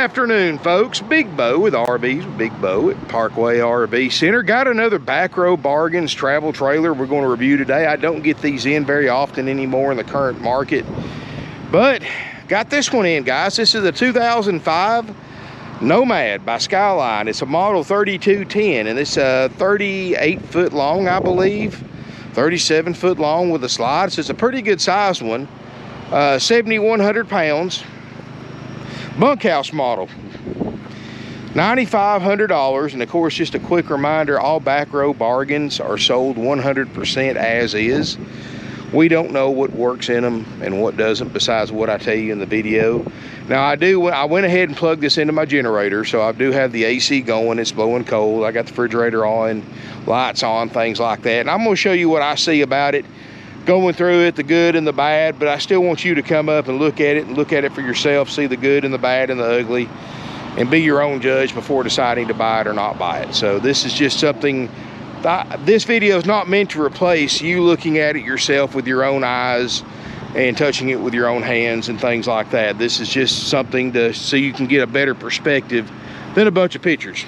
afternoon, folks. Big Bo with RVs with Big Bo at Parkway RV Center. Got another Back Row Bargains travel trailer we're going to review today. I don't get these in very often anymore in the current market, but got this one in, guys. This is a 2005 Nomad by Skyline. It's a model 3210, and it's 38 foot long, I believe. 37 foot long with a slide. So it's a pretty good sized one. 7,100 pounds. Bunkhouse model. $9,500. And of course, just a quick reminder, all Back Row Bargains are sold 100% as is. We don't know what works in them and what doesn't, besides what I tell you in the video. Now I went ahead and plugged this into my generator, so I do have the AC going. It's blowing cold. I got the refrigerator on, lights on, things like that. And I'm going to show you what I see about it, going through it, the good and the bad, but I still want you to come up and look at it for yourself, see the good and the bad and the ugly, and be your own judge before deciding to buy it or not buy it. So this is just something, this video is not meant to replace you looking at it yourself with your own eyes and touching it with your own hands and things like that. This is just something so you can get a better perspective than a bunch of pictures.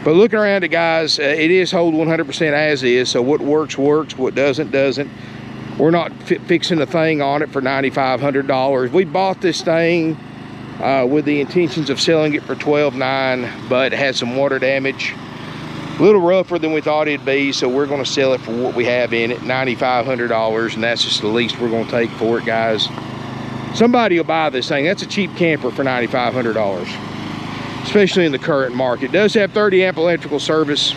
But looking around it, guys, it is hold 100% as is. So what works, works. What doesn't, doesn't. We're not fixing a thing on it for $9,500. We bought this thing with the intentions of selling it for $12,900, but it had some water damage. A little rougher than we thought it'd be, so we're going to sell it for what we have in it, $9,500, and that's just the least we're going to take for it, guys. Somebody will buy this thing. That's a cheap camper for $9,500. Especially in the current market. It does have 30 amp electrical service.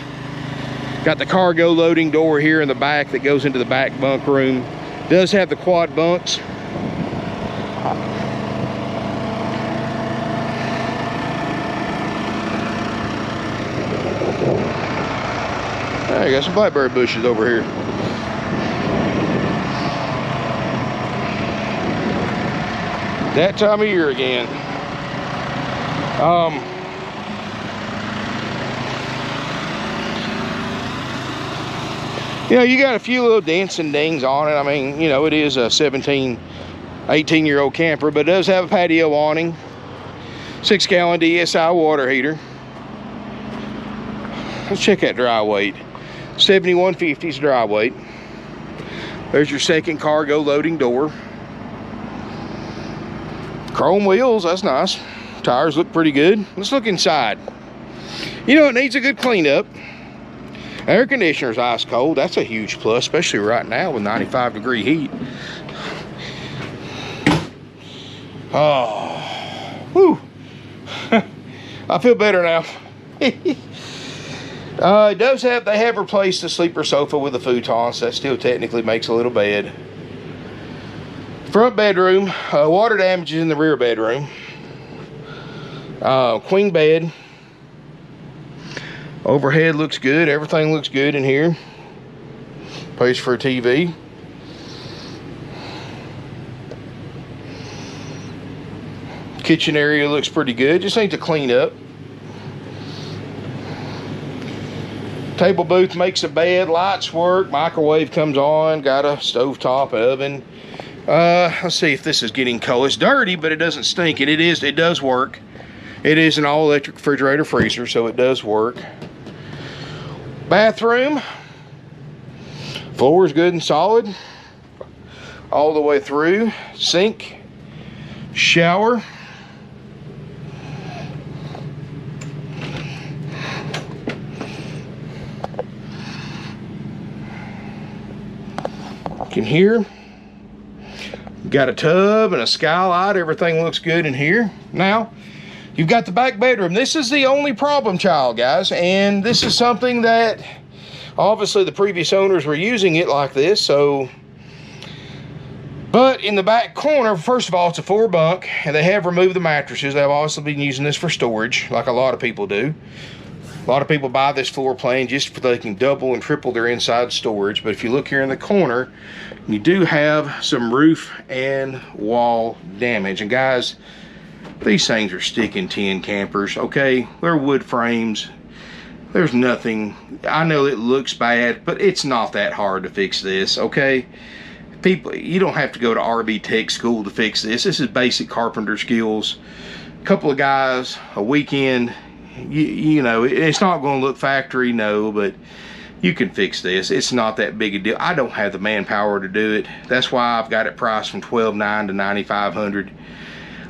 Got the cargo loading door here in the back that goes into the back bunk room. Does have the quad bunks. I got some blackberry bushes over here. That time of year again. You know, you got a few little dents and dings on it. I mean, you know, it is a 18-year-old camper, but it does have a patio awning, 6-gallon DSI water heater. Let's check that dry weight. 7150 is dry weight. There's your second cargo loading door. Chrome wheels, that's nice. Tires look pretty good. Let's look inside. You know, it needs a good cleanup. Air conditioner's ice cold. That's a huge plus, especially right now with 95-degree heat. Oh, whew. I feel better now. It does have, they have replaced the sleeper sofa with a futon, so that still technically makes a little bed. Front bedroom, water damage is in the rear bedroom. Queen bed. Overhead looks good. Everything looks good in here. Place for a TV. Kitchen area looks pretty good. Just needs to clean up. Table booth makes a bed. Lights work. Microwave comes on. Got a stovetop oven. Let's see if this is getting cold. It's dirty, but it doesn't stink. And it does work. It is an all-electric refrigerator freezer, so it does work. Bathroom. Floor is good and solid all the way through. Sink. Shower. You can hear. Got a tub and a skylight. Everything looks good in here. Now, you've got the back bedroom. This is the only problem child, guys. And this is something that obviously the previous owners were using it like this. So, but in the back corner, first of all, it's a 4-bunk, and they have removed the mattresses. They've obviously been using this for storage, like a lot of people do. A lot of people buy this floor plan just so they can double and triple their inside storage. But if you look here in the corner, you do have some roof and wall damage. And guys, these things are sticking tin campers, okay? They're wood frames. There's nothing. I know it looks bad, but it's not that hard to fix this, okay? People, you don't have to go to RB Tech school to fix this. This is basic carpenter skills. couple of guys, a weekend, you know, it's not going to look factory, no, but you can fix this. It's not that big a deal. I don't have the manpower to do it. That's why I've got it priced from $12,900 to $9,500.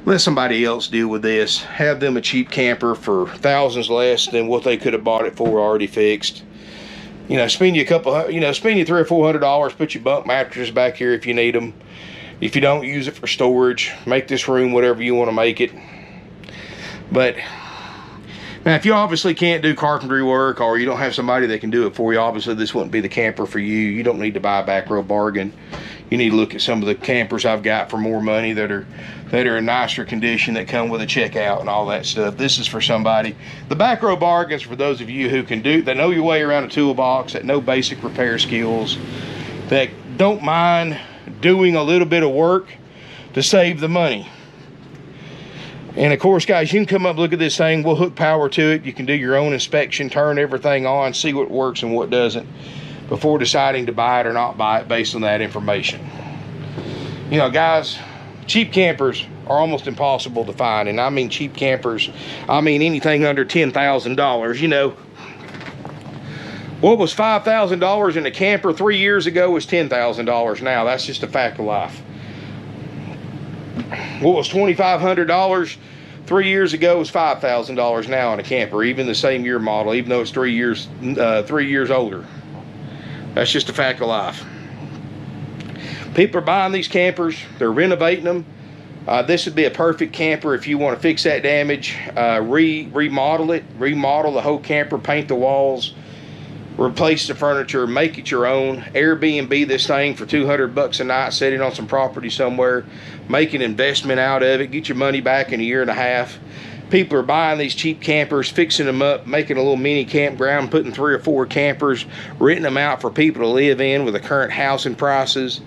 Let somebody else deal with this. Have them a cheap camper for thousands less than what they could have bought it for already fixed. You know, spend you $300 or $400. Put your bunk mattresses back here if you need them. If you don't, use it for storage. Make this room whatever you want to make it. But now, if you obviously can't do carpentry work, or you don't have somebody that can do it for you, obviously this wouldn't be the camper for you. You don't need to buy a back row bargain. You need to look at some of the campers I've got for more money that are in nicer condition, that come with a checkout and all that stuff. This is for somebody. The back row bargains for those of you who can do, that know your way around a toolbox, that know basic repair skills, that don't mind doing a little bit of work to save the money. And of course, guys, you can come up, look at this thing, we'll hook power to it. You can do your own inspection, turn everything on, see what works and what doesn't, before deciding to buy it or not buy it based on that information. You know, guys, cheap campers are almost impossible to find. And I mean cheap campers, I mean anything under $10,000. You know, what was $5,000 in a camper 3 years ago is $10,000 now. That's just a fact of life. What was $2,500 3 years ago is $5,000 now in a camper, even the same year model, even though it's 3 years older. That's just a fact of life. People are buying these campers, they're renovating them. This would be a perfect camper if you want to fix that damage, remodel it, remodel the whole camper, paint the walls, replace the furniture, make it your own. Airbnb this thing for $200 a night, set it on some property somewhere, make an investment out of it, get your money back in a year and a half. People are buying these cheap campers, fixing them up, making a little mini campground, putting 3 or 4 campers, renting them out for people to live in with the current housing prices.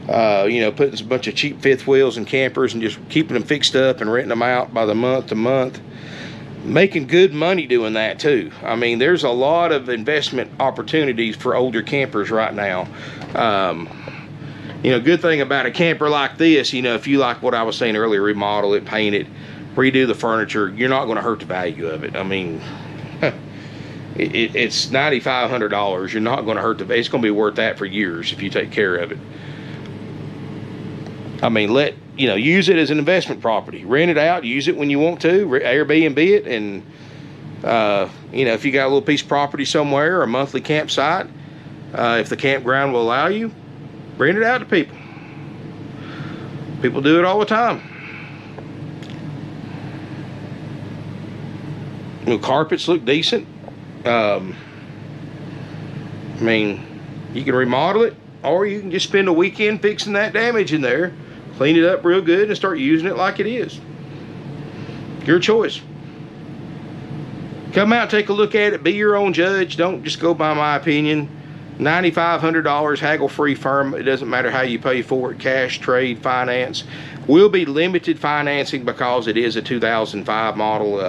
You know, putting a bunch of cheap fifth wheels and campers and just keeping them fixed up and renting them out by the month to month. Making good money doing that too. I mean, there's a lot of investment opportunities for older campers right now. You know, good thing about a camper like this, you know, if you like what I was saying earlier, remodel it, paint it, redo the furniture, you're not going to hurt the value of it. I mean, it's $9,500. You're not going to hurt it's going to be worth that for years if you take care of it. I mean, use it as an investment property. Rent it out, use it when you want to, Airbnb it, and you know, if you got a little piece of property somewhere or a monthly campsite, if the campground will allow you, rent it out to people. People do it all the time. You know, carpets look decent. I mean, you can remodel it, or you can just spend a weekend fixing that damage in there, clean it up real good, and start using it like it is. Your choice. Come out, take a look at it, be your own judge. Don't just go by my opinion. $9,500, haggle-free firm. It doesn't matter how you pay for it, cash, trade, finance. Will be limited financing because it is a 2005 model.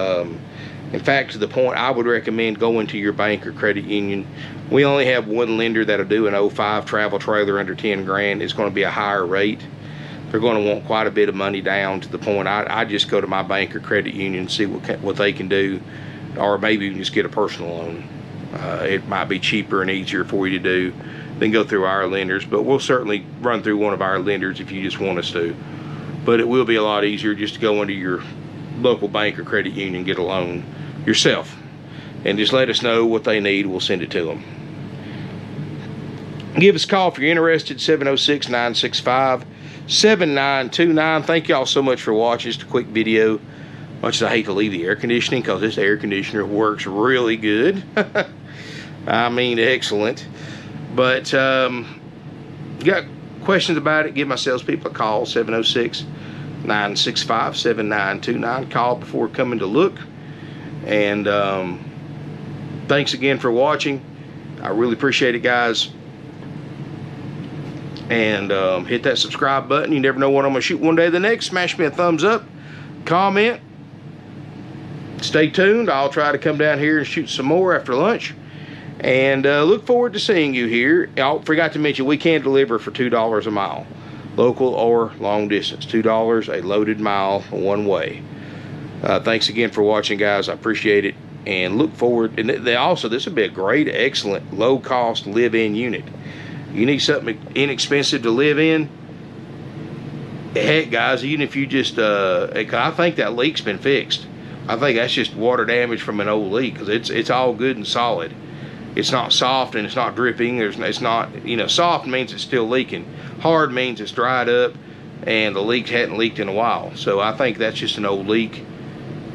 In fact, to the point, I would recommend going to your bank or credit union. We only have one lender that'll do an 05 travel trailer under 10 grand. It's going to be a higher rate. They're going to want quite a bit of money down, to the point I just go to my bank or credit union and see what they can do, or maybe you can just get a personal loan. It might be cheaper and easier for you to do than go through our lenders, but we'll certainly run through one of our lenders if you just want us to. But it will be a lot easier just to go into your local bank or credit union and get a loan yourself, and just let us know what they need. We'll send it to them. Give us a call if you're interested, 706-965-7929. Thank y'all so much for watching. Just a quick video. Much as I hate to leave the air conditioning, because this air conditioner works really good. I mean, excellent. But you got questions about it, give my salespeople a call, 706-965-7929. Call before coming to look. And thanks again for watching. I really appreciate it, guys. And hit that subscribe button. You never know what I'm going to shoot one day or the next. Smash me a thumbs up, comment. Stay tuned. I'll try to come down here and shoot some more after lunch. And look forward to seeing you here. I forgot to mention, we can deliver for $2 a mile. Local or long distance. $2 a loaded mile one way. Thanks again for watching, guys. I appreciate it, and look forward. And this would be a great, excellent, low-cost live-in unit. You need something inexpensive to live in. Heck, guys, even if you just, I think that leak's been fixed. I think that's just water damage from an old leak, because it's all good and solid. It's not soft and it's not dripping. It's not, you know, soft means it's still leaking. Hard means it's dried up and the leak hadn't leaked in a while. So I think that's just an old leak.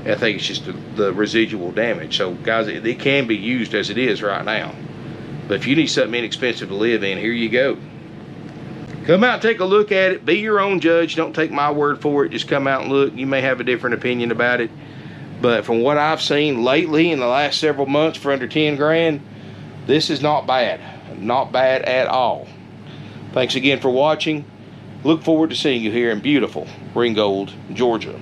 I think it's just the residual damage. So guys, it can be used as it is right now. But if you need something inexpensive to live in, here you go. Come out and take a look at it. Be your own judge. Don't take my word for it. Just come out and look. You may have a different opinion about it. But from what I've seen lately in the last several months for under 10 grand, this is not bad. Not bad at all. Thanks again for watching. Look forward to seeing you here in beautiful Ringgold, Georgia.